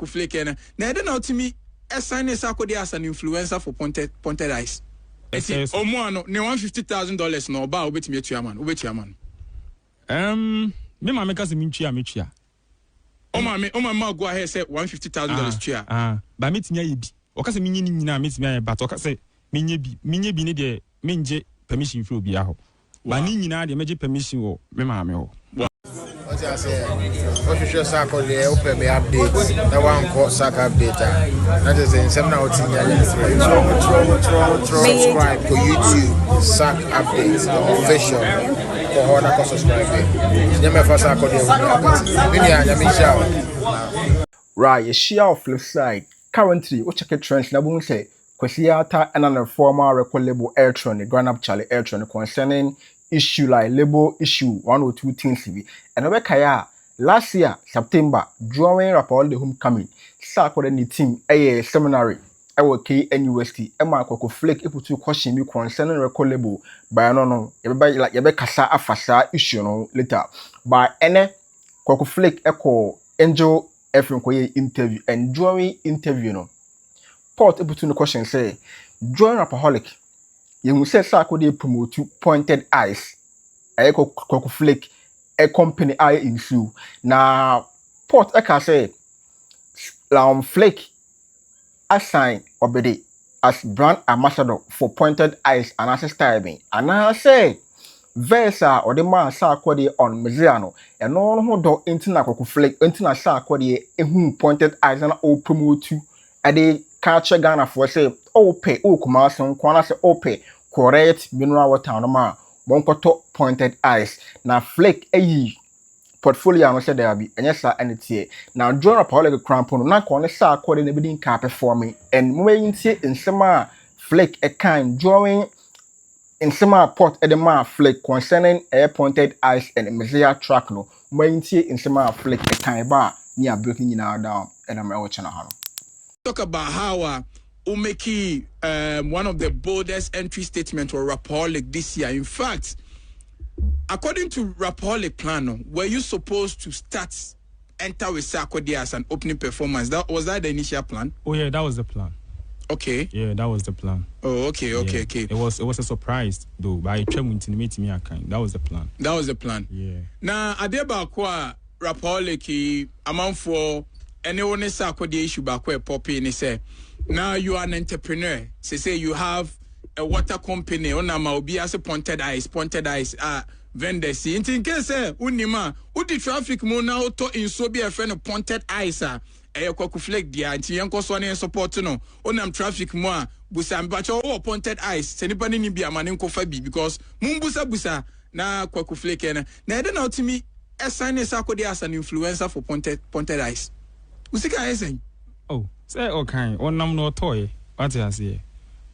Kweku Flick na ede na otimi assign Sarkodie as an influencer for pointed eyes. Eti omo ano ne $150,000 no ba obetimi atua man. Me ma make us metua. O ma go ahead say $150,000 tua. Ba metinya ye bi. O ka say menye ni nyina metinya ye but o ka say menye bi ne de menje permission free obi aho. Ba ni nyina de meje permission wo me ma me ho. What I say, what you should Sarkodie open me updates. That one called Sark update. That is in 7 out in subscribe to YouTube Sark updates official. For how that subscribe. Nyame for Sarkodie. Right, you share flip side. Currently, what check trends na bu say Kwesi Arthur and an former record label Airtron, Grand Charlie Airtron concerning issue like label issue 1 or 2 things and over kaya last year September drawing up all the homecoming Sarkodie ni team a seminary I will KNUST Emma Kweku Flick able to question me concerning record label by no everybody like yebe kasa afasa issue no later by ene Kweku Flick echo Angel Efren koye interview and drawing interview no Port able to question say drawing rapaholic you say Sarkodie promote pointed eyes. Kweku Flick a company eye in shoe. Now Port eka say Flick assign obedi as brand ambassador for pointed eyes and access styling. And I say Versa or the man Sarkodie on Meziano and all who do interna Kweku Flick interna Sarkodie who pointed eyes and all promote to a day culture Ghana for say pay kumason kwana say pay correct mineral water no ma bonkoto pointed eyes na Flick portfolio no say there be enya sa enitie na join up all the crampo na ko ne Sarkodie na bidin ka performing and mo yintie nsema Flick a kind drawing nsema port edema Flick concerning air pointed eyes and Messiah track no mo yintie nsema Flick a kind ba ni breaking nyina down and am e channel ha no talk about how Umeki one of the boldest entry statements for Rapaholic this year. In fact, according to Rapaholic plan, were you supposed to enter with Sarkodie as an opening performance? Was that the initial plan? Oh yeah, that was the plan. Okay. Yeah, that was the plan. Oh, okay. It was a surprise though. By meeting me account. That was the plan. That was the plan. Yeah. Now, adeba kwa Rapaholic amount for anyone Sarkodie issue back where Poppy and say. Now you are an entrepreneur. Say you have a water company. Onama obi as a pointed eyes vendors. In case unima udi traffic mo na auto in so be a friend of pointed eyes Kweku Flick dia nti yanko so na support no onam traffic mo a busa mbacho pointed eyes se nipa ni bi amane nkofa bi because busa na Kweku Flick na ede na otimi assign Sarkodie as an influencer for pointed eyes. Usika esen. Oh, say okay. Onam no toy. What I say?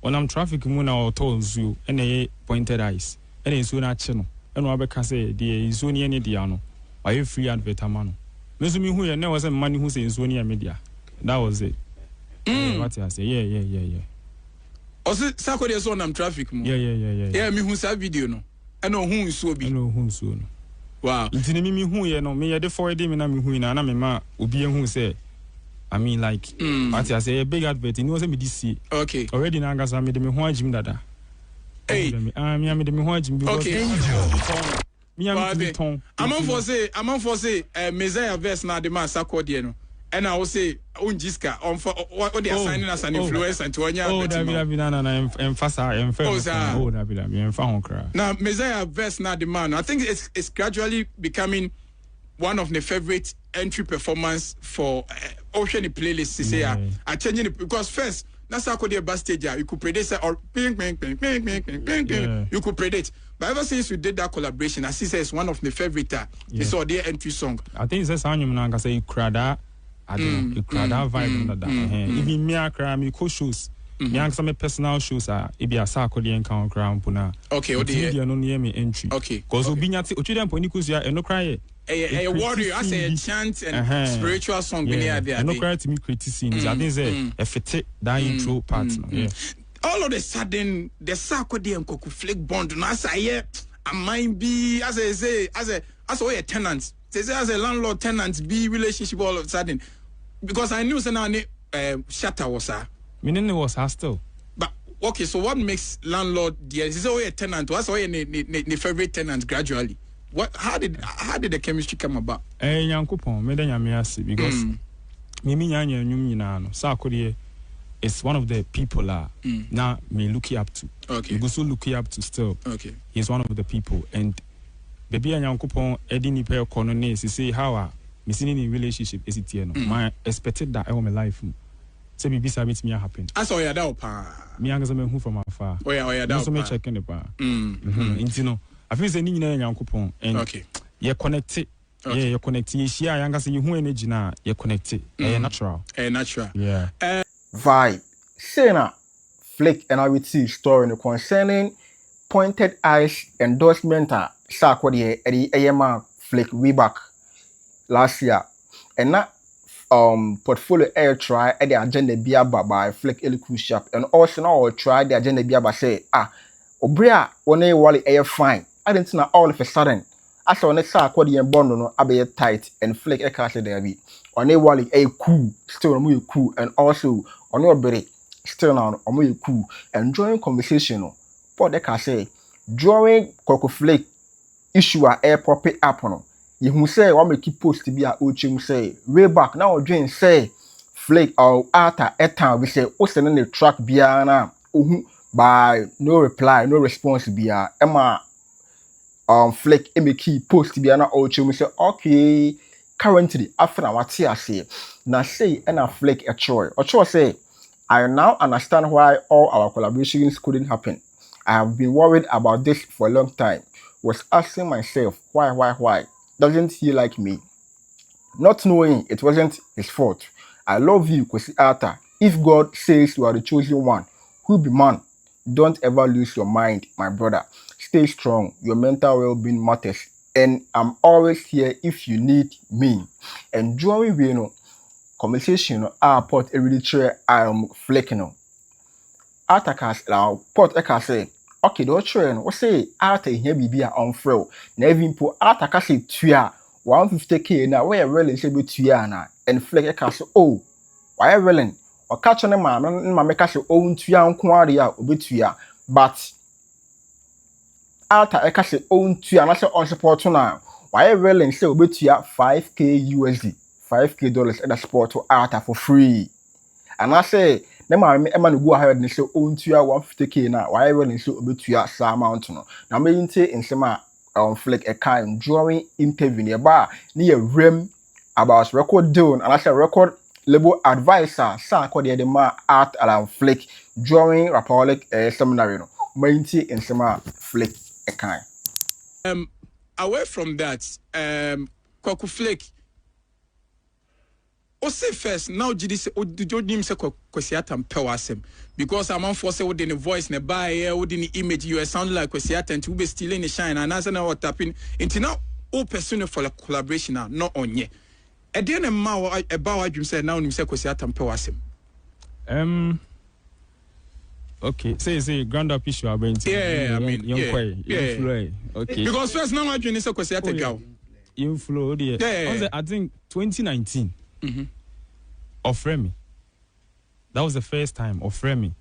Onam traffic mu na auto zoo ene pointed eyes. Ene so na che no. Eno abeka say the zo ne ne dia no. Why free advert amano. Me so me hu ye na was money who say zo ne media. That was it. What I say? Yeah. Also Sarkodie so onam traffic mu. Yeah. Yeah, me hu sa video no. Eno hu so bi. Eno hu so no. Wow. Ntini me hu ye no. Me ye de forward me na me hu na me ma obi hu say I mean, like, what I say, a big advert, and you was a DC. Okay. Already, Nagas, I made me one Jim Dada. Hey, I made me one Jim. Okay. I'm on for say, Messiah verse now the man Sarkodie, and I will say, Unjiska, on for what they are signing as an influencer and to one year. Oh, David, and Fassa, and oh, David, and found cry. Now, Messiah verse now the man. I think it's gradually becoming one of the favorite entry performance for ocean playlists. Say, I changing it because first, that's Sarkodie bus stage. You could predict or ping. You could predict. But ever since we did that collaboration, I see it's one of the favorite. It's all their entry song. I think it's a song you can say Krada. I don't know, Krada vibe under that. Even me, I cry me co-shows. Me and some personal shows are it be a Sarkodie and count crown puna. Okay, what do you no near me entry? Okay, because Obinyati, Ochidan Ponikusia, and no cry. A warrior, I say a chant and spiritual song. Yeah, and no cry to me criticizing. I think a fit that intro part. Yeah. All of a sudden, the Sarkodie and Kweku Flick bond. Now I say, I might be as a tenant. Say as a landlord tenant be relationship all of a sudden. because I knew say shatter was meaning it was hostile. But okay, so what makes landlord dear? Is always a tenant. What's always the favorite tenant gradually? How did the chemistry come about? Yankopon, me den yamiasi because me nyanya nyum nyina no Sarkodie is one of the people now me looking up to. Okay. You go so looking up to still. Okay. He's one of the people and baby Yankopon edi ni pe kono ne say how me seen in relationship is it here no. My expected that all my life. Say be bisa bit me happen. I saw ya da pa. Me anga me hu from afar. Oh yeah da. So me checking the pa. Inti no. I feel say ni nyina Yankopon and okay. You connected. Okay. Yeah, you connected. You share younger say you who energy na you connected. Natural. Natural. Yeah. Vibe. Say na Flick and I will see story concerning pointed eyes endorsement Sarkodie the AMA Flick way back last year. And that portfolio air try at the agenda biaba by Flick Crucial and also now try the agenda biaba say Obria one wally air fine. I didn't know all of a sudden. As on a Sarkodie and Bondo no abe tight and Flick a castle there be. On a wally a cool, still muy cool, and also on your break, still now on muy cool, and during conversation, for the case, during Kweku Flick issue a air proper up on. You who say what make keep post to be a uchim say way back now Jane say Flick or Arthur etan we say o sending the track biana by no reply, no response bia Emma Flick key post to be an uchim say okay. Currently, after what I say, now say and a Flick a choice. Or choice say, I now understand why all our collaborations couldn't happen. I have been worried about this for a long time. Was asking myself, why? Doesn't he like me? Not knowing it wasn't his fault. I love you, Kwesi Arthur. If God says you are the chosen one, who be man? Don't ever lose your mind, my brother. Stay strong. Your mental well-being matters. And I'm always here if you need me. And during we conversation port a really try Flick Arthur port say okay do try what say Arthur here be on frail. Na even po Arthur say tuya 150k na where really say be tuya na and Flick say oh why really or catch on ma make say oh tuya nko ade a obetuya but Arthur say own tuya na say on support na why really say obetuya 5k USD $5k and support to Arthur for free and I say na ma no go ahead and say own tuya 150k na why really say obetuya sa amount no na me inte nsema Flick a kind drawing interview nearby near rem about record deal and I say record label advisor Sarkodie the ma art around Flick drawing Republic seminary no maintain nsema Flick a kind. Away from that, Kweku Flick. O say first now jidi say o dim say Kwesi Arthur pewasem because I'm force within the voice ne buy here within the image you sound like Kwesi Arthur to be stealing the shine and as now what tapping into now all person for a collaboration now not on ye. E dey na ma about adwum say now nim say Kwesi Arthur pewasem. Okay, say grand up issue about yeah, I mean, yeah. Okay. Because first now I say Kwesi Arthur go. You flow there. Yeah. I think 2019. Offer me. That was the first time offer me.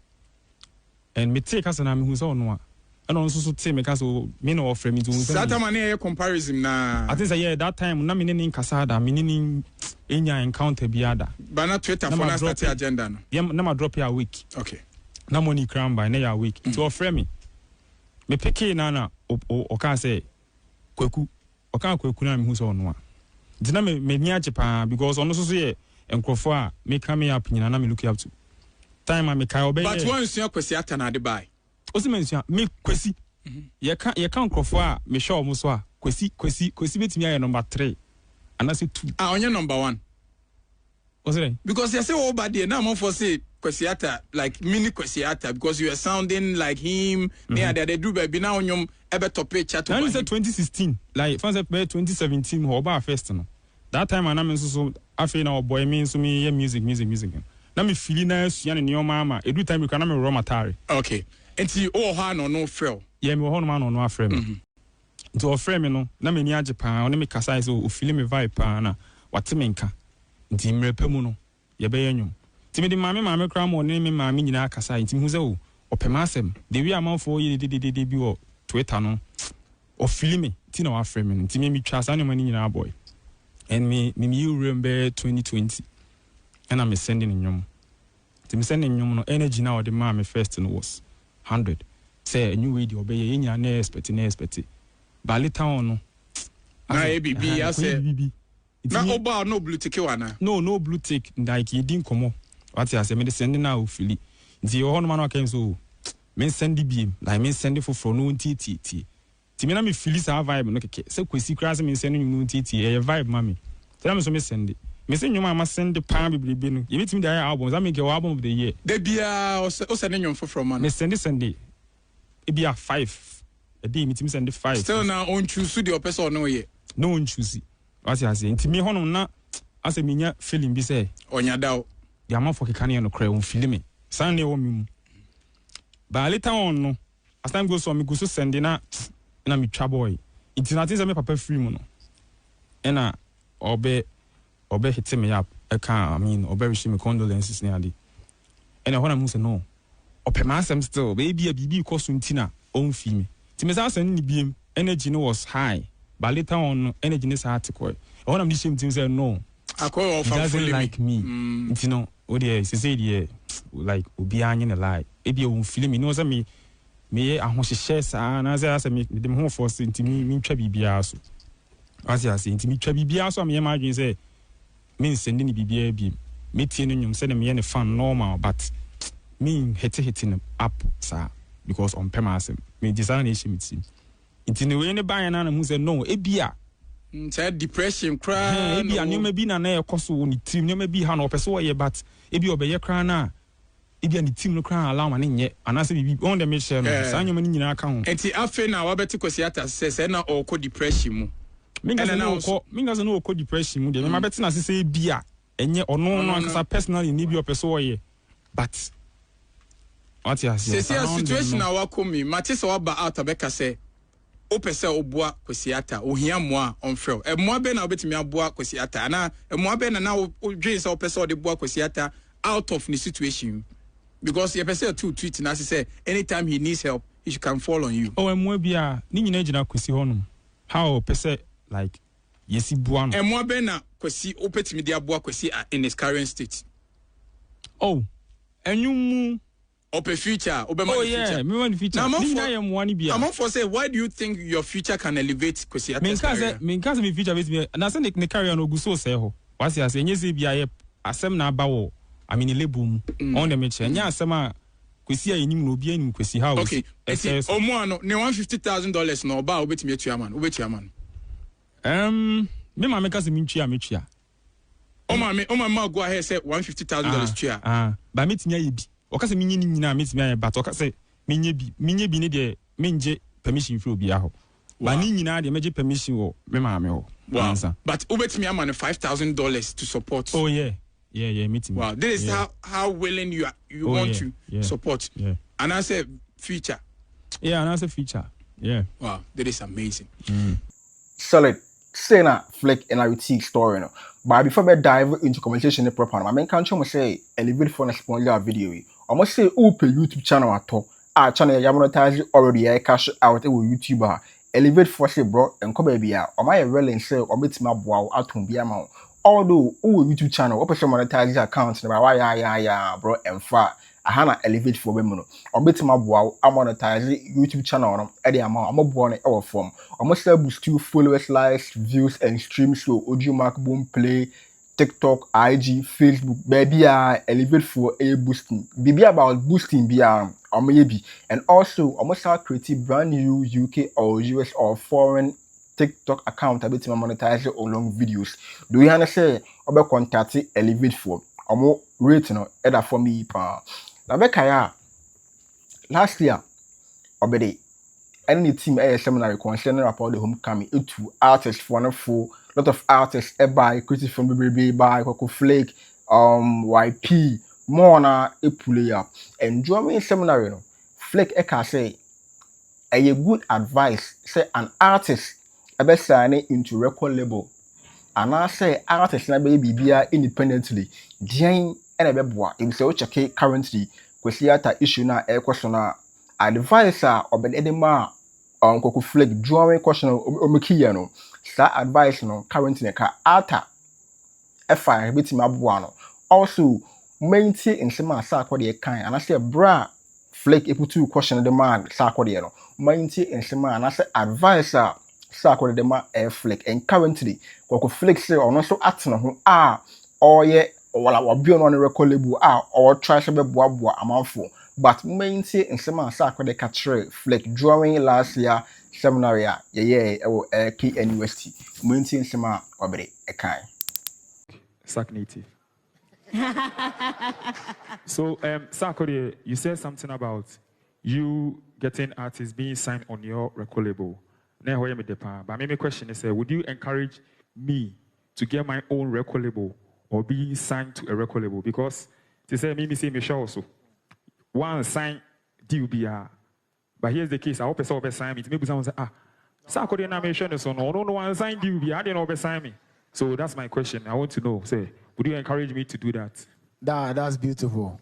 And me take us and I'm who's on one. And also take me because me no offer me to. That time I comparison na. I think say yeah that time na me in kasada me in enya encounter biada. But not Twitter for na start agenda no. Yeah, na ma drop here a week. Okay. Na money cram by na a week. To offer me. Me pick na o can say Kweku. O can Kweku na me who's on one. Dina me nia Japan because on so say enkrofo a me come up nyina na me look up to. Time I me kai obey. But once you Kwesi Arthur na dey buy. O se mention me Kwesi. Ye kan enkrofo a me show mo so a Kwesi betimi aye number 3. And I say 2. On your number 1. What's it? Because you say oh bad there now more for say Kwesi Arthur like mini Kwesi Arthur because you are sounding like him. Near they do baby now on your ebe top chat. Now say 2016 like fancy 2017 ho ba first no. That time and I'm so after now boy me so me music. Now me feeling nice yan your mama. Every time you can me raw matari. Okay. And see oh ha no fail. Yeah me ho no man no afre me. To ofre me no na me ni Japan on me kasa so o feel me vibe pa na what me nka. Nti mrepe mu no ye be yenum ti me di maame kra mo ne me maame nyina kasa nti hu se o opemasem de wi amanfo ye de bi o Twitter no o filme ti na wa frame no nti me twa sa ne mani nyina boy and me you remember 2020 and I'm sending nyom ti me sending nyom no energy na o de maame first no was 100 say a new way the obey ye nya na expect ba later on no na ABB ya say na oba no blue tick wana no blue tick like you didn't come what you say me send na o fili nti yo hono man kan so me send bi like me send for no ntiti ti me na me fili sa vibe no keke se Kwesi kra se me send no ntiti e vibe mami tell me so me send me say nyoma ma send pan biblibi no you meet me the albums I make your album of the year de bia o send nyom for from man me send e bia 5 a day meet me send 5 still now on choose the person no ye no one choose what you say nti me hono na ase me nya feeling bi say onya daw the amount for kekane no kra on feeling me san ne wo mi mu ba later on no as time goes on me go so send na me twa boy nti na tin say me papa free mu no na obe hit me up I mean obe wish me condolences ne ade and when I say no opema still baby a bibi cost ntina on fi me ti me say send ni biem energy no was high but later on energy is hard to call when I'm this same thing say no akọ of doesn't like me you know what they say the like obi anyi na lie ebi e won feel me no say me ahohye sa na say me dem ho force nti me twa bibia so as nti me twa bibia so me ma adwen say me send ni bibia bi me tie no nyum say me ne fan normal but me hitting up sir because on permanent me design issue me team nti ne we ne ban na mu say no ebia say depression cry ebia nyoma bi na ekoso ni team nyoma bi ha na opese wo ye but ebia obeye cry na ebia ni team no cry allow ma ne nye anase bibi on the mission no sa nyoma ni nyina aka ho nti afe na wa beti Kwesi Arthur say na okọ depression mu minga se no okọ depression mu de me ma beti na se ebia enye ono no akasa personally ni bi opese wo ye but what you say situation na wa komi mate se wa ba out abeka say opese obua Kwesi Arthur ohia moa onfrel moa be na obetimi aboa Kwesi Arthur ana moa be na odwen se opese o de boa Kwesi Arthur out of the situation because you person to tweet na say anytime he needs help he should can fall on you moa bia ni nyina gina Kwesi honum how opese like yesi boa no moa be na Kwesi opetimi de aboa Kwesi in his current state enyumu open future future. Me want future. I'm for say why do you think your future can elevate Kwesi Arthur? Me cause me future with me na say ne career no go so say ho. What you say nyese bia ye asem na aba wo. I mean lebum on the match. Nya asem a Kwesi ayenim no obi anim Kwesi house. Okay. Omo ano ne $150,000 no ba obetimi atua man. Me ma me cause me ntwa. O ma go ahead say $150,000 tua. Ba me tinya ye bi. Okase minye ni nyina metimi aye but okase minye bi ne de menje permission free obi aho ba ni nyina de meje permission wo me maame ho but ubetimi am $5,000 to support meeting wow this is how willing you want to support and I say future wow that is amazing solid say na Flick and I take story no but before we dive into conversation proper I mean can you say elevate for a video almost say open YouTube channel at all. Our channel ya monetize already cash out YouTube elevate for say bro and come baby or my relin say or meet my bow atum be amount. Although YouTube channel open monetize account why bro and far I hana elevate for women or meet my bow I monetize YouTube channel at the amount I'm born in our form. Almost boost 2 followers, likes, views and streams so audio mark boom play TikTok, IG, Facebook, baby elevate for a boosting. Be about boosting maybe and also almost start creating brand new UK or US or foreign TikTok account a bit monetize or long videos. Do you understand about contact elevate for or more rate no either for me pa. Na bekaya last year obedi any team seminar concerning about the homecoming to artists for lot of artists by Kweku from Baby by Kweku Flick, YP, more na pull up. And during seminar, you know, Flick eka say a good advice say an artist signing into record label anaasɛ artist na bɛyɛ biribiara independently deɛn ɛna ɛbɛboa ebi sɛ wokyɛke currently Kwesi Arthur issue na ɛrekɔ so na advice a ɔbɛde ma Kweku Flick drawing question omekiya no saa advice no currently ka Arthur ɛfa ɛbɛtumi aboa no also maintain nsɛm a Sarkodie kan anaasɛ bra Flick eputu question de ma Sarkodie no maintain nsɛm a anaasɛ advice a Sarkodie de ma Flick and currently Kweku Flick say ɔno nso atena ho a ɔyɛ wala wabio no record label a or try to be boa amanfo but maintain nsɛm a Sarkodie ka kyerɛ Flick drawing last year seminar ya ɛwɔ KNUST maintain nsɛm a ɔbɛde ɛkan Sark native. So, Sarkodie, you said something about you getting artists being signed on your record label. Now, but my question is, would you encourage me to get my own record label or be signed to a record label? Because they say, me say, Michelle also. One sign deal be but here's the case. I hope I sign me. Maybe someone say, Sarkodie na mention so no one sign deal be. I didn't know sign me. So that's my question. I want to know. Say, would you encourage me to do that? That's beautiful.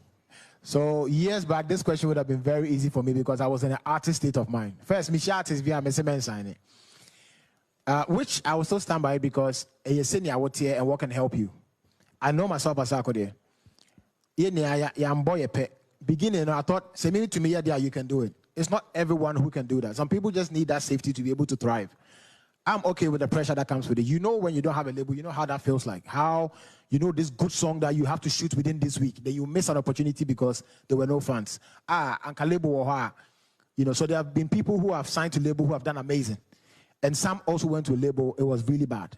So years back, this question would have been very easy for me because I was in an artist state of mind. First, me artist via me signing, which I will still stand by because a senior out here and what can help you. I know myself as Sarkodie. Beginning, I thought, say me to me, yeah, you can do it. It's not everyone who can do that. Some people just need that safety to be able to thrive. I'm okay with the pressure that comes with it. You know, when you don't have a label, you know how that feels like. How, you know, this good song that you have to shoot within this week, then you miss an opportunity because there were no funds. And label or you know, so there have been people who have signed to label who have done amazing. And some also went to a label, it was really bad.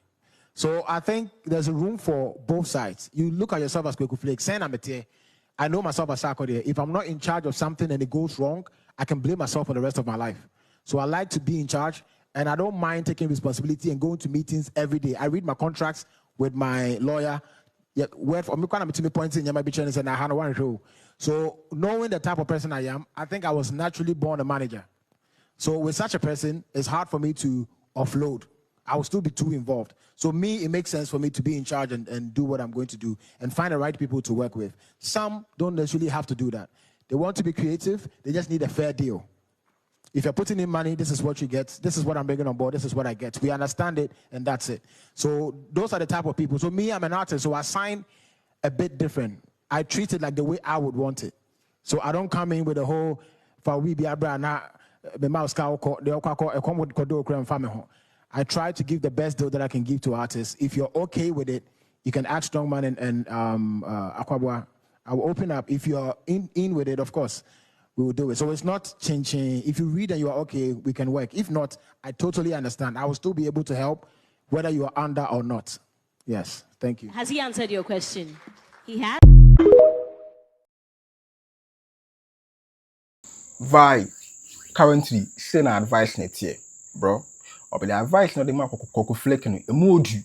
So I think there's a room for both sides. You look at yourself as Kweku Flick, saying I know myself as Sarkodie. If I'm not in charge of something and it goes wrong, I can blame myself for the rest of my life. So I like to be in charge. And I don't mind taking responsibility and going to meetings every day. I read my contracts with my lawyer. Yeah, word for me, points in my and I had one show. So knowing the type of person I am, I think I was naturally born a manager. So with such a person, it's hard for me to offload. I will still be too involved. So it makes sense for me to be in charge and do what I'm going to do and find the right people to work with. Some don't necessarily have to do that. They want to be creative. They just need a fair deal. If you're putting in money, this is what you get. This is what I'm bringing on board. This is what I get. We understand it, and that's it. So those are the type of people. So me, I'm an artist, so I sign a bit different. I treat it like the way I would want it. So I don't come in with the whole, I try to give the best deal that I can give to artists. If you're okay with it, you can add Strongman and Akwabwa. I will open up. If you're in with it, of course, we will do it. So it's not changing. If you read and you are okay, we can work. If not, I totally understand. I will still be able to help, whether you are under or not. Yes, thank you. Has he answered your question? He has? Vibe. Currently, send advice net here, bro. Or the advice not the mark of Kweku Flick no emoji.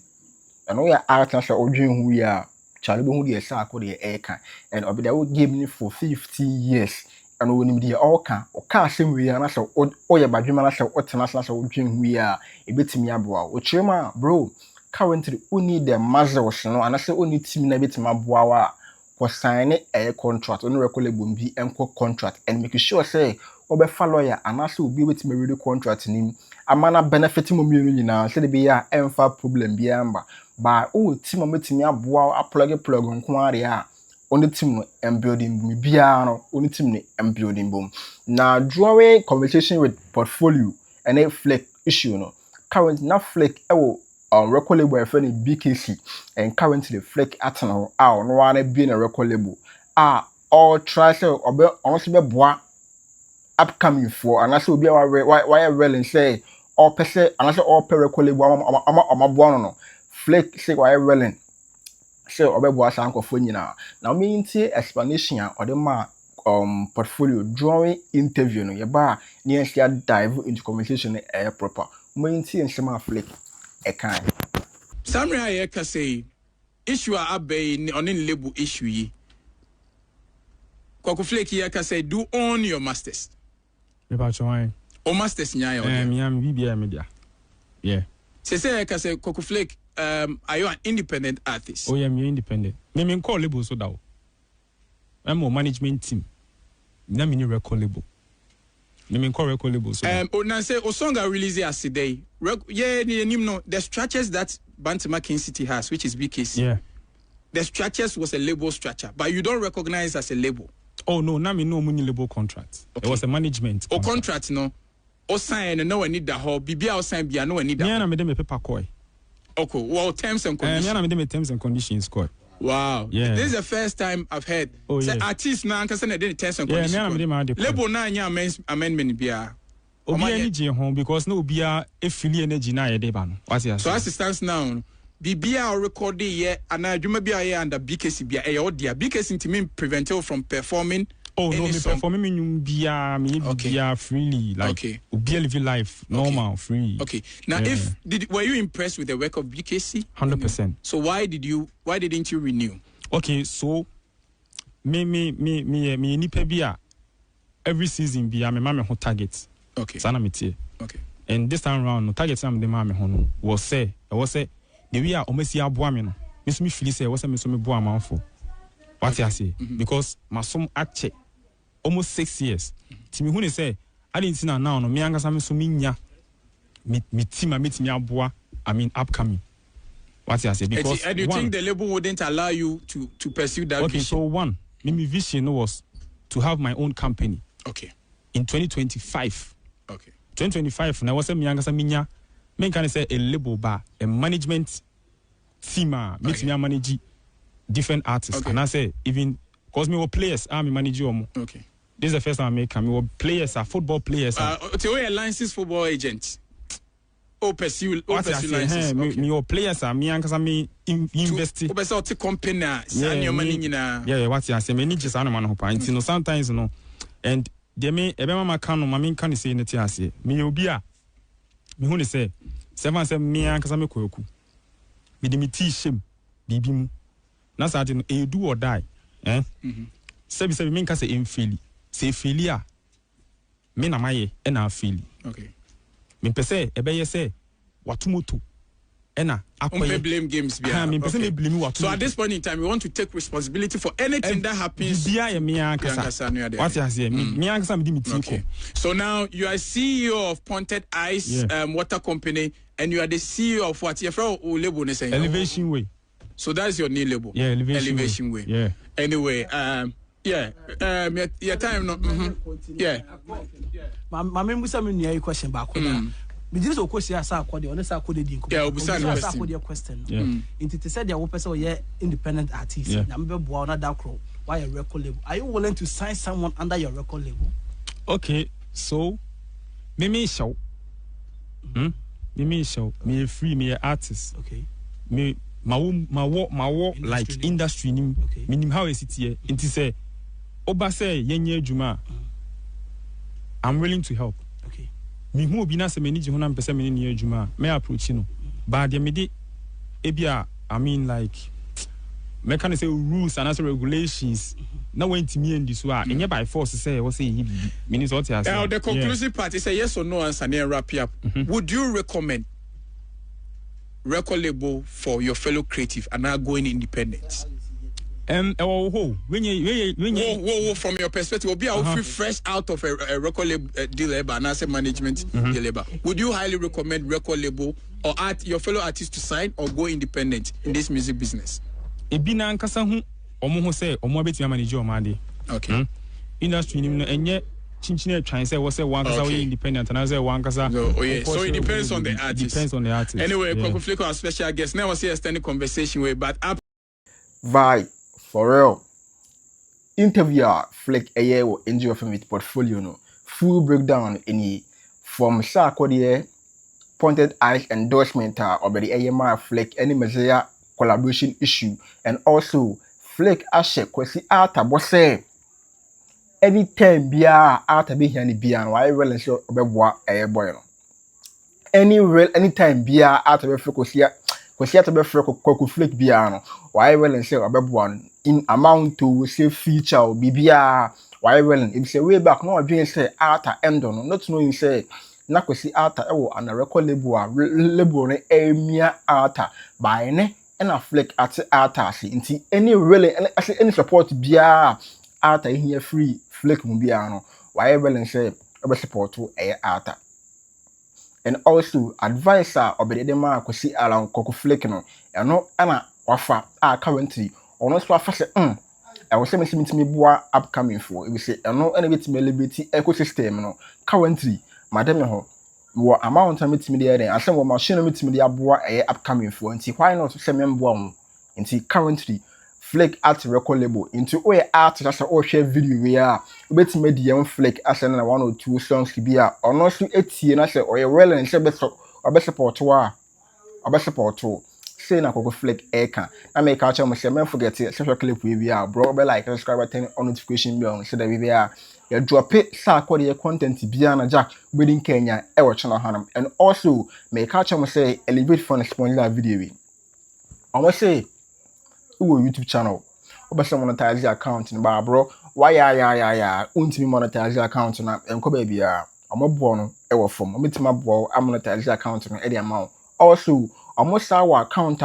And all your art and ordering who you are. Charlie who you are called the air can. And I'll be there will give me for 50 years. And when you all can or can't say we are so or your badman or international dream we are a bit me abroad. Which bro, currently only the muzzles, and I say only team a bit my boa was signing a contract on record label be contract and make sure say or follow lawyer and also be with me really contract in him. A man benefiting community now, say the be a problem be amber. But team meeting me abroad a plug on Quaria. On the team and building boom, piano, on the team and building boom. Now, drawing conversation with portfolio and a Flick issue, no. Current now Flick, record label friend BKC, and currently Flick Arthur, no one being a record label. All try to obey honestly be bois upcoming for, and that's will be our why well and say, all per se, and also all per record label, no. Flick say why well. So obeboa sanko now. Now me into explanation or the portfolio drawing interview no yeba near dive into conversation proper. Me into and some Flick a kind. Samra yeka say issue abe on in label issue yi. Kweku Flick yeka say do own your masters. About O masters nyaya media. Yeah. Say yeka say Kweku Flick are you an independent artist? Oh yeah, me independent. Me call label so that. I'm a management team. Na me record label. Me call record label so. Now say song I release as today. Yeah, the structures that Bantima King City has, which is BKC. Yeah. The structures was a label structure, but you don't recognize as a label. Oh no, now me no money label contract. Okay. It was a management contract. Or contract no. Or sign no one need that whole BBA or sign BA no one need that. Me na me dem paper koi. Okay, well terms and conditions. Me na me dem terms and conditions koi. Wow. Yeah. This is the first time I've heard. Oh yeah. Artists now can send the terms and conditions. Yeah, me na me dem label na nya amendment BA. Obi energy home because no obi a efili energy na ye dey ba no. What you say? So as it stands now, BBA or recording here and I do maybe I under BKC BA BKC to mean prevent you from performing. Oh no, me performing me bia bia freely like be live life normal free. Okay. Now were you impressed with the work of BKC? 100%. So why didn't you renew? Okay, so me nipa bia every season bia me mama ho target. Okay. Sana me tie. Okay. And this time round no target am de mama ho no was say the way a omesi aboa me no. Me feel say was say me so me boa amanfo. What I say? Because my son actually almost 6 years. Timi who say I didn't see now no me angasa me so minya me team me aboa upcoming. What I say? Because and you think the label wouldn't allow you to pursue that okay, vision? so one, my vision was to have my own company. Okay. In 2025. Okay. 2025 na was say me angasa minya me can say a label bar a management team me manage different artists. Okay. And I say even because me were players, me manage you. Okay. This is the first time I make. Me were players, football players. To a licensed football agent. Pursue license. Me were players. Me ankasa me invest. Pursue to company. Your money Yeah. What you say? Me need just man hope. And sometimes and they me mama can mama can say anything I say. Me obi a me who say 7 me ankasa me Kweku. Me de me tea shame. Bibi mu. Na sa no do or die sebi me nka say emfeli say failure me na maye e na afeli. Okay. Me pese e be ye say watomoto e na akoye blame games bia. Me pese me blame watomoto. So at this point in time we want to take responsibility for anything that happens. Bia ye me ankasa what you say me ankasa me di me tiko. So now you are CEO of Pointed Ice water company and you are the CEO of what your friend label ne say Elevation Way. So that's your new label. Yeah, Elevation Way. Yeah. Anyway, your time no. Yeah. My member say me new question back on. Me just question Sarkodie, on Sarkodie di Yeah, Sarkodie question. Yeah. Into said there person yeah independent artist. Na me boa na that crow. Why a record label? Are you willing to sign someone under your record label? Okay, so me show. Me show. Me free me artist. Okay. Me my work like industry nim minim how is it here it say oba say yenye adwuma I'm willing to help. Okay. Me who obi na say me ni je ho na mpese me ni adwuma me approach no but there me dey ebia like me can say rules and also regulations na went me and this wa enye by force say what say he means what you say. Now the conclusive part is a yes or no answer and wrap up. Would you recommend record label for your fellow creative and now going independent? When you from your perspective, be feel fresh out of a record label deal and as a management deal. Would you highly recommend record label or your fellow artists to sign or go independent in this music business? Ebina nkasa hu omo ho say omo abeti manage o made. Okay. Industry nim no enye chinchine twan say we say one kasa we independent and I say one kasa. So it depends on the artist. Depends on the artist. Anyway, Kweku Flick our special guest. Now we see a standing conversation with but up Vai for real. Interviewer Flick a year will enjoy from with portfolio no full breakdown any from Sarkodie Pointed Ice endorsement or by the AMR Flick any Messiah collaboration issue and also Flick Ashe Kwesi Arthur bosse anytime bia Arthur be here ni bia no why well so obeboa boy no anytime bia Arthur be Kwesi Arthur be Kweku Flick bia no why well so obeboa in amount to say feature bibia why well if say way back no adwin say Arthur endo no not knowing say na Kwesi Arthur ewo ana record label a label ne emia Arthur by ne na Flick at Arthur si nti any really any support bia Arthur here free Flick mu bia no why willing say e support to Arthur. And also advisor obede ma Kwesi Alan Kweku Flick no eno ana wafa currently ono so afa se I was saying me boa upcoming for we say eno ena betime elevate ecosystem no currently madam ho wo amount metime dey there asem wo machine metime dey aboa upcoming for nti why not say memboa ho nti currently Flick art record label into we art just o share video we a betime dey am Flick as na 1 or 2 songs bi a ono so etie na say oye well and say be support wa support say na Kweku Flick eka na make catch am say men forget social clip we a bro be like subscribe turn on notification bell so that we be a you drop it Sarkodie content bia na jack within Kenya e watch channel hanam. And also make catch am say elevate for sponsor video we almost say YouTube channel obese monetize account ni ba bro why ya untimi monetize account na enko ba bia omobo no e wo form ometima bo monetize account no e dey amount. Also almost our account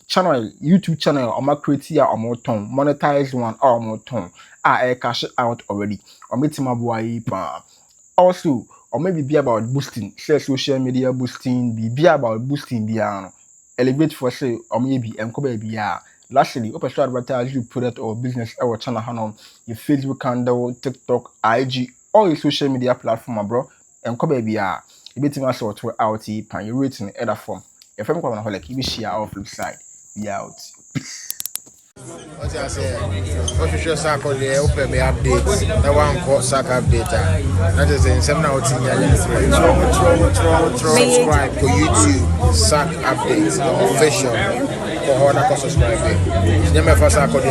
channel YouTube channel create a monetize one cash out already pa. Also maybe be about boosting say social media boosting be about boosting biano elevate for say maybe lastly open to advertise you product or business our channel hanom your Facebook handle TikTok IG all your social media platform bro betima sort out pan you rating other form. If I'm going to like you share our flip side, be out. What I say, what you show Sarkodie open me updates. That one called Sark update. That is in 7 out subscribe to YouTube Sark updates official. For how to subscribe. You never Sarkodie.